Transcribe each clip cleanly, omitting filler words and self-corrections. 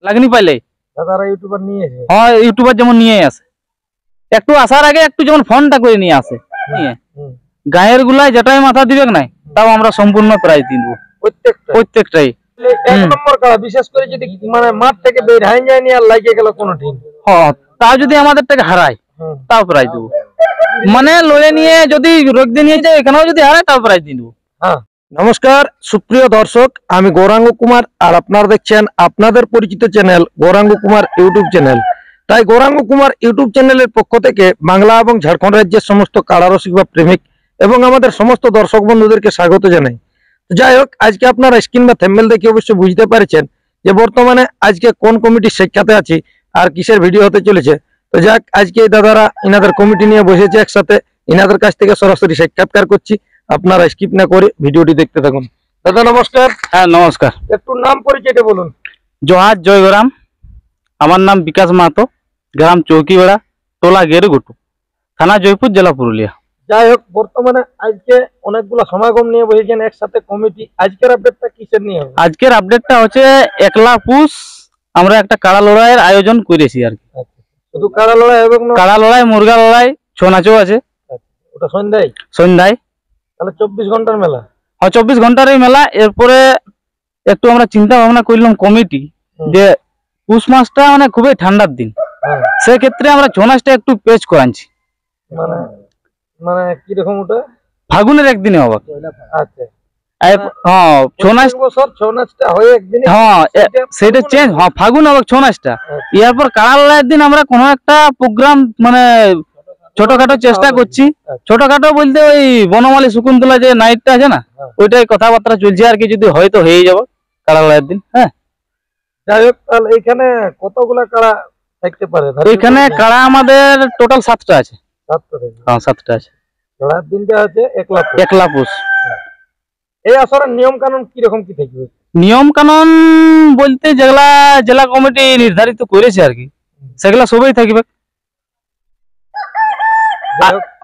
লাগনি পাইলে দাদারা ইউটিউবার নিয়ে আসে। হ্যাঁ ইউটিউবার যেমন নিয়ে আসে, একটু আসার আগে একটু যেমন ফোনটা করে নিয়ে আসে, নিয়ে গায়ের গুলাই যেটাই মাথা দিবে নাই তাও আমরা সম্পূর্ণ প্রাইজ দিব প্রত্যেকটাই। এক নম্বর কাড়া বিশেষ করে যদি মানে মাঠ থেকে বের হয়ে যায় নি আর লাগিয়ে গেল কোনো টিম, হ্যাঁ তাও যদি আমাদের থেকে হারায় তাও প্রাইজ দেবো, মানে লড়ে নিয়ে যদি রোগ দিয়ে নিয়ে যায় এখানেও যদি হারায় তাও প্রাইজ দিয়ে দেবো। হ্যাঁ নমস্কার সুপ্রিয় দর্শক, আমি গৌরাঙ্গ কুমার আর আপনারা দেখছেন আপনাদের পরিচিত channel Gauranga Kumar YouTube channel. তাই গৌরাঙ্গ কুমার ইউটিউব চ্যানেলের পক্ষ থেকে বাংলা এবং ঝাড়খণ্ড রাজ্যের সমস্ত কাড়ারসিক বা প্রেমিক এবং আমাদের সমস্ত দর্শক বন্ধুদেরকে স্বাগত জানাই। যাই হোক, আজকে আপনারা স্ক্রিন বা থ্যাম্বনেল দেখে অবশ্যই বুঝতে পারছেন যে বর্তমানে আজকে কোন কমিটির সাক্ষাতে আছি আর কিসের ভিডিও হতে চলেছে। তো যাক, আজকে এই দাদারা ইনাদের কমিটি নিয়ে বসেছে একসাথে, ইনাদের কাছ থেকে সরাসরি সাক্ষাৎকার করছি। আপনারা স্কিপ না করে ভিডিওটি দেখতে থাকুন। দাদা নমস্কার। হ্যাঁ নমস্কার। একটু নাম পরিচয়টা বলুন। জোহার জয়গ্রাম, আমার নাম বিকাশ মাহাতো, গ্রাম চৌকিবেড়া, টোলা গেরুগুটু, থানা জয়পুর, জেলা পুরুলিয়া। যাই হোক, বর্তমানে আজকে অনেকগুলো সমাগম নিয়ে বসেছেন একসাথে কমিটি। আজকের আপডেটটা কিসের নিয়ে হবে? আজকের আপডেটটা হচ্ছে 1 লাখ পুষ আমরা একটা কাড়া লড়াইয়ের আয়োজন করেছি আর কি। শুধু কাড়া লড়াই হবে না? কাড়া লড়াই, মুরগা লড়াই, ছৌ নাচও আছে। ওটা সন্ধ্যায়? সন্ধ্যায়। তাহলে 24 ঘন্টার মেলা? হ্যাঁ 24 ঘন্টারই মেলা। এরপরে একটু আমরা চিন্তা ভাবনা করলাম কমিটি যে পুষ মাসটা মানে খুবই ঠান্ডার দিন, সেক্ষেত্রে আমরা ছৌ নাচটা একটু পেচ করাচ্ছি। মানে মানে কিরকম ওটা? ফাগুনের একদিনে হবে। আচ্ছা হ্যাঁ ছৌ নাচ, ছৌ নাচটা হয় একদিনে? হ্যাঁ সেটা চেঞ্জ, হ্যাঁ ফাগুন হবে ছৌ নাচটা। এরপর কাড়া লড়াইয়ের দিন আমরা কোনো একটা প্রোগ্রাম মানে ছোটখাটো চেষ্টা করছি। ছোটখাটো বলতে ওই বনমালী শকুন্তলা যে নাইটটা আছে না, ওইটাই কথাবার্তা চলছে আর কি, যদি হয়তো হয়ে যাবো কাড়া লড়াইয়ের দিন। হ্যাঁ যাই হোক, তাহলে এখানে কতগুলা কাড়া থাকতে পারে? এখানে কাড়া আমাদের টোটাল 7টা আছে। 7টা? হ্যাঁ 7টা আছে। লড়াইয়ের দিনটা আছে 1 লাখ। 1 লাখ পুষ। এই আসরের নিয়ম কানুন কিরকম কি থাকবে? নিয়ম কানুন বলতে যেগুলা জেলা কমিটি নির্ধারিত করেছে আর কি, সেগুলা সবই থাকবে।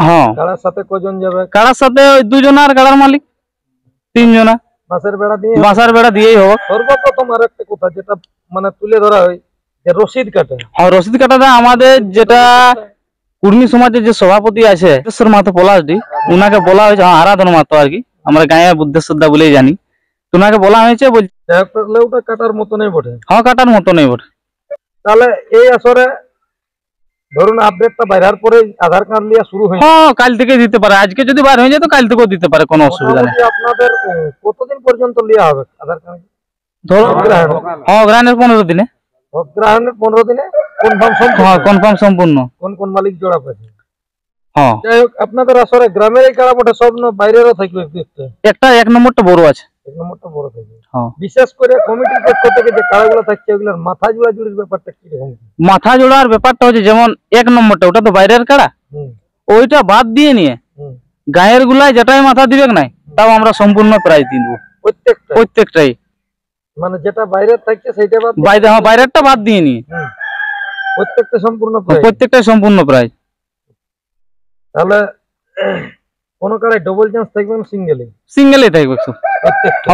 হ্যাঁ কাড়ার সাথে কজন যাবে? কাড়ার সাথে ওই 2 জন আর কাড়ার মালিক 3 জনা। বাঁশের বেড়া দিয়ে? বাঁশের বেড়া দিয়েই হবে। সর্বপ্রথম আর একটা কথা যেটা মানে তুলে ধরা হয় যে রশিদ কাটা। হ্যাঁ রশিদ কাটাটা আমাদের যেটা কুর্মী সমাজের যে সভাপতি আছে বুদ্ধেশ্বর মাহাতো পলাশডি, উনাকে বলা হয়েছে, আরাধন মাহাতো আর কি, আমরা গায়ে বুদ্ধেশ্বরদা বলেই জানি, উনাকে বলা হয়েছে বলছে ওটা কাটার মতো নেই বটে। হ্যাঁ কাটার মতো নেই বটে। তাহলে এই আসরে ধরুন আপডেটটা বাইরের পরে আধার কার্ড লিয়া শুরু হয়ে? হ্যাঁ কাল থেকে দিতে পারে, আজকে যদি বার হয়ে যায় তো কাল থেকেও দিতে পারে, কোনো অসুবিধা নেই। আপনাদের কতদিন পর্যন্ত লিয়া হবে আধার কার্ড? ধরো হ্যাঁ গ্রহণের 15 দিনে। গ্রহণের 15 দিনে কনফার্ম সম্পূর্ণ? হ্যাঁ কনফার্ম সম্পূর্ণ। কোন কোন মালিক জোড়া পেয়েছে? হ্যাঁ যাই হোক, আপনাদের আসরে গ্রামের এই কাড়া মোটা সব না বাইরেরও থাকবে? একটা 1 নম্বরটা বড় আছে। 1 নম্বরটা বড় থাকবে। হ্যাঁ বিশেষ করে কমিটির পক্ষ থেকে যে কাড়াগুলো থাকছে ওগুলোর মাথা জোড়া জুড়ির ব্যাপারটা কিরকম? মাথা জোড়ার ব্যাপারটা হচ্ছে যেমন 1 নম্বরটা ওটা তো বাইরের কাড়া, ওইটা বাদ দিয়ে নিয়ে গায়ের গুলাই যেটাই মাথা দিবে নাই তাও আমরা সম্পূর্ণ প্রাইজ দিব প্রত্যেকটাই। মানে যেটা বাইরে থাকছে সেইটা বাদ? বাইরেরটা বাদ দিয়ে নিয়ে প্রত্যেকটা সম্পূর্ণ প্রাইজ। তাহলে কোন কাড়ায় ডবল চান্স থাকবে না সিঙ্গেলই থাকবে?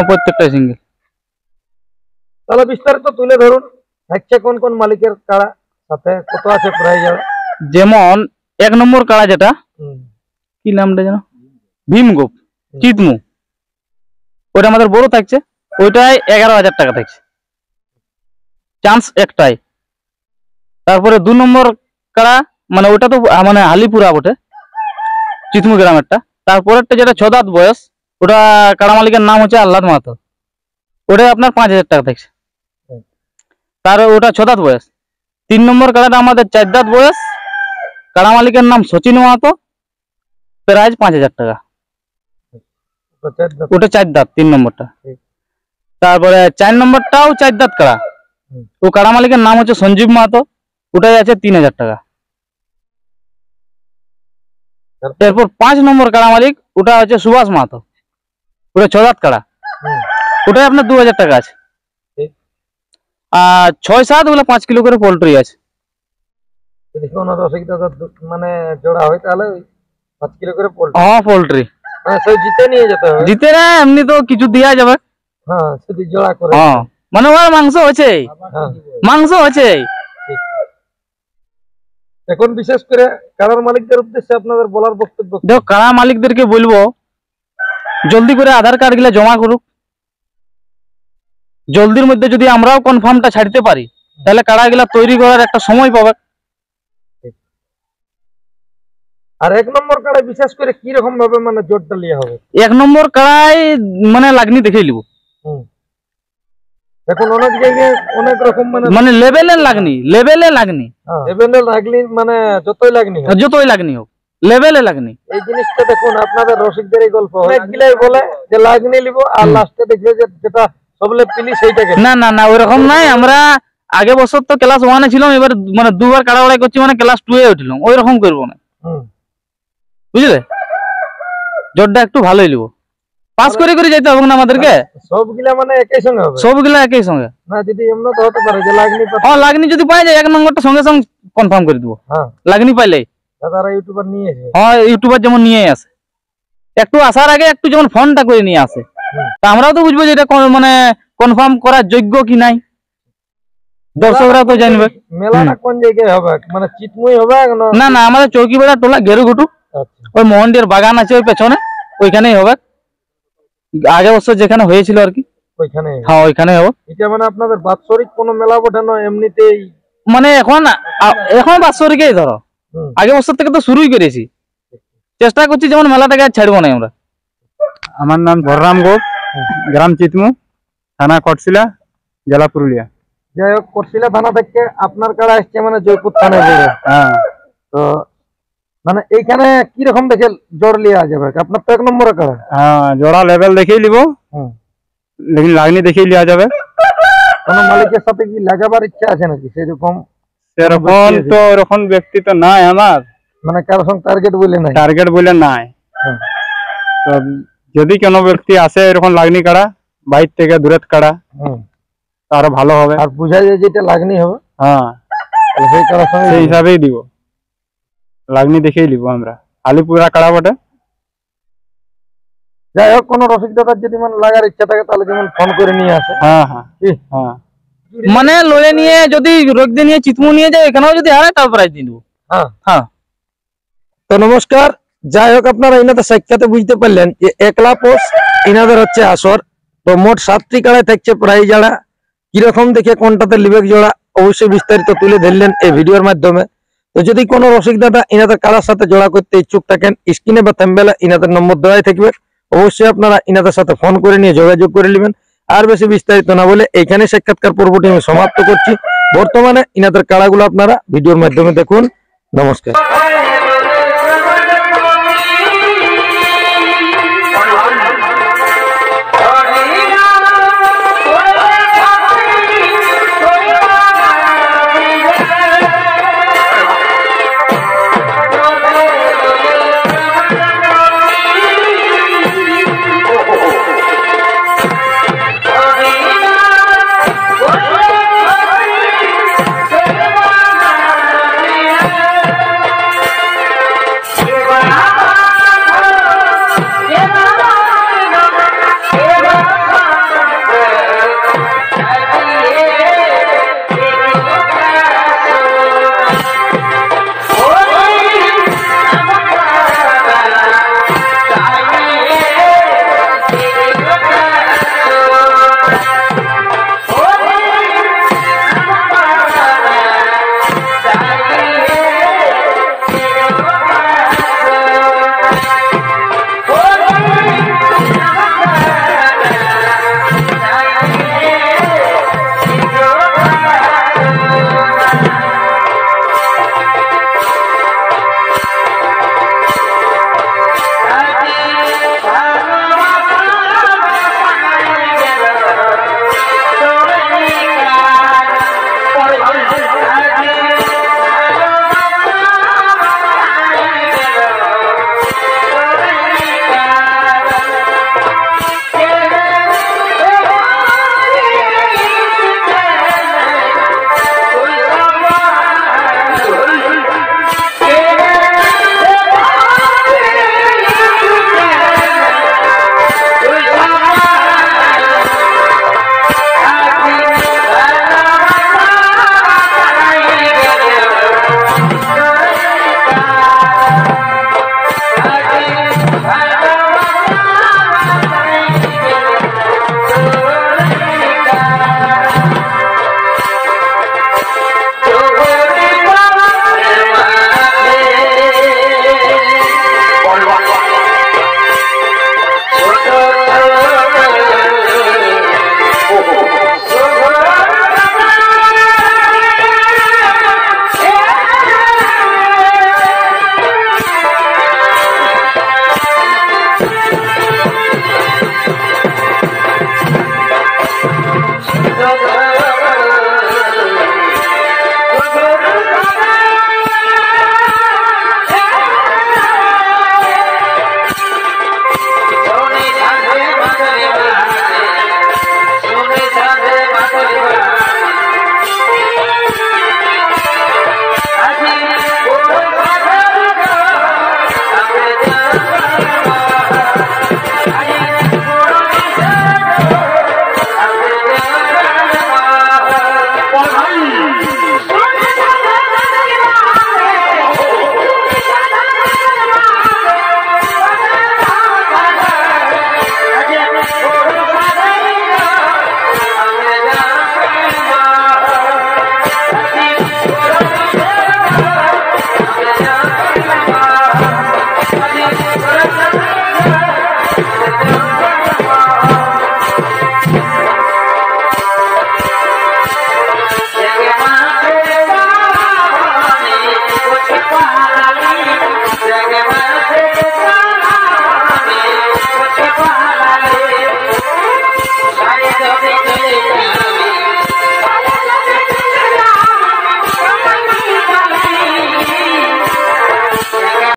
প্রত্যেকটা সিঙ্গেল। তাহলে বিস্তারিত তুলে ধরুন, থাকছে কোন কোন মালিকের কাড়া, সাথে কত আছে প্রাইজ? যেমন 1 নম্বর কাড়া যেটা কি নামটা যেন ভীমগোপ চিতমু, ওটা আমাদের বড় থাকছে, ওইটাই 11,000 টাকা থাকছে, চান্স একটাই। তারপরে 2 নম্বর কাড়া মানে ওটা তো মানে হালিপুরা বটে, চিতমু গ্রামেরটা। তারপরেরটা যেটা 6 দাঁত বয়স, ওটা কাড়া মালিকের নাম হচ্ছে আহ্লাদ মাহাতো, ওটাই আপনার 5,000 টাকা থাকছে। তার ওটা 6 দাঁত বয়স। 3 নম্বর কাড়াটা আমাদের 4 দাঁত বয়স, কাড়া মালিকের নাম সচিন মাহাতো, প্রাইজ 5,000 টাকা। ওটা 4 দাঁত 3 নম্বরটা। তারপরে 4 নম্বরটাও 4 দাঁত কাড়া, ও কাড়া মালিকের নাম হচ্ছে সঞ্জীব মাহাতো, ওটাই আছে 3,000 টাকা। এরপর 5 নম্বর কাড়া মালিক ওটা হচ্ছে সুভাষ মাহাতো, ওটা 6 দাঁত কাড়া, ওটাই আপনার 2,000 টাকা আছে। আর 6-7 ওগুলো 5 কিলো করে পোল্ট্রি আছে। মানে জোড়া হয় তাহলে 5 কিলো করে পোল্ট্রি? হ্যাঁ পোল্ট্রি জিতে নিয়ে যেতে হবে? জিতে না, এমনি তো কিছু দেওয়া যাবে। হ্যাঁ যদি জোড়া করে। হ্যাঁ মানে ওর মাংস হচ্ছে, হ্যাঁ। মাংস হচ্ছে। এখন বিশেষ করে কারার মালিকদের উদ্দেশ্যে আপনাদের বলার বক্তব্য কি? দেখো কারা মালিকদেরকে বলবো জলদি করে আধার কার্ড গুলা জমা করুক। জলদির মধ্যে যদি আমরাও কনফার্মটা ছাড়তে পারি তাহলে কারা গুলা তৈরি করার একটা সময় পাবে। আর 1 নম্বর কাড়ায় বিশেষ করে কি রকম ভাবে মানে জোরটা লিয়া হবে? 1 নম্বর কাড়াই মানে লাগনি দেখেই লিব। এখন অনেক জায়গায় অনেক রকম মানে লেভেলের লাগনি, লেভেলে লাগনি, লেভেলে লাগলি মানে যতই লাগনি হোক, যতই লাগনি হোক লেভেলে লাগনি। এই জিনিসটা দেখুন আপনাদের রসিকদেরই গল্প অনেকগুলাই বলে যে লাগনি লিব আর লাস্টে দেখবে যে যেটা সবলে পিলি সেইটাকে। না না না ওইরকম নাই। আমরা আগে বছর তো ক্লাস 1 এ ছিলাম, এবার মানে 2 বার কাড়াওয়াড়াই করছি মানে ক্লাস 2 এ উঠলাম। ওইরকম করবো না, বুঝলে? জোরটা একটু ভালোই লিব, পাস করে করে যেতে হবে না আমাদেরকে। সবগুলা মানে একই সঙ্গে হবে? সবগুলা একই সঙ্গে না, যদি এমন তো হতে পারে যে লাগনি লাগনি যদি পাই যায় 1 নম্বরটা সঙ্গে সঙ্গে কনফার্ম করে দিব। লাগনি পাইলে দাদারা ইউটিউবার নিয়ে আসে। ইউটিউবার যেমন নিয়ে আসে, একটু আসার আগে একটু যেমন ফোনটা করে নিয়ে আসে, তা আমরাও তো বুঝবো যে এটা মানে কনফার্ম করার যোগ্য কি নাই, দর্শকরা তো জানবে। মেলাটা কোন জায়গায় হবে? মানে চিতমুই হবে? না না আমাদের চৌকিবেড়া টোলা গেরুঘুটু, ওই মোহনডির বাগান আছে ওই পেছনে, ওইখানেই হবে। আগে বছর যেখানে হয়েছিল আর কি ওইখানে। হ্যাঁ ওইখানে হবে। এটা মানে আপনাদের বাৎসরিক কোনো মেলা বটে না এমনিতেই? মানে এখন বাৎসরিকই ধরো, আগে বছর থেকে তো শুরুই করেছি, চেষ্টা করছি যেমন মেলাটাকে আর ছাড়বো না আমরা। আমার নাম বলরাম গোপ, গ্রাম চিতমু, থানা কটশিলা, জেলা পুরুলিয়া। যাই হোক, কটশিলা থানা থেকে আপনার কাড়া আসছে মানে জয়পুর থানায় পড়ে। হ্যাঁ, তো মানে এইখানে কি রকম দেখে জোর লিয়া যাবে? আপনার তো 1 নম্বরে কাড়া। হ্যাঁ, জোড়া লেভেল দেখেই লিব, লেকিন লাগনি দেখেই লিয়া যাবে। কোন মালিকের সাথে কি লাগাবার ইচ্ছা আছে নাকি সেরকম? সেরকম তো ওরকম ব্যক্তি তো নাই আমার, মানে কারোর সঙ্গে টার্গেট বলে নাই? টার্গেট বলে নাই। তো যদি কোনো ব্যক্তি আসে এরকম লাগনি কাড়া, বাইর থেকে দূরের কাড়া, আরো ভালো হবে। আর বুঝা যায় যেটা লাগনি হবে। হ্যাঁ, সেই কাড়ার সঙ্গে সেই হিসাবেই দিব, লাগনি দেখেই লিব আমরা। আলিপুরা কাড়া বটে। যাই হোক, কোন রসিক দাদার যদি মানে লাগার ইচ্ছা থাকে তাহলে যেমন ফোন করে নিয়ে আসে। হ্যাঁ হ্যাঁ হ্যাঁ, মানে লড়ে নিয়ে যদি রোগদে নিয়ে চিতমু নিয়ে যায়, এখানেও যদি হারে তাও প্রাইজ দিয়ে দেবো। হ্যাঁ। তো নমস্কার। যাই হোক, আপনারা ইনাদের সাক্ষাতে বুঝতে পারলেন যে 1লা পোষ ইনাদের হচ্ছে আসর। তো মোট 7টি কাড়ায় থাকছে প্রাইজ জোড়া। কিরকম দেখে কোনটাতে লিবেক জোড়া অবশ্যই বিস্তারিত তুলে ধরলেন এই ভিডিওর মাধ্যমে। তো যদি কোনো রসিক দাদা ইনাদের কাড়ার সাথে জোড়া করতে ইচ্ছুক থাকেন, স্ক্রিনে বা থাম্বনেলে ইনাদের নম্বর দেওয়াই থাকবে, অবশ্যই আপনারা ইনাদের সাথে ফোন করে নিয়ে যোগাযোগ করে নেবেন। আর বেশি বিস্তারিত না বলে এইখানে সাক্ষাৎকার পর্বটি আমি সমাপ্ত করছি। বর্তমানে ইনাদের কাড়াগুলো আপনারা ভিডিওর মাধ্যমে দেখুন। নমস্কার।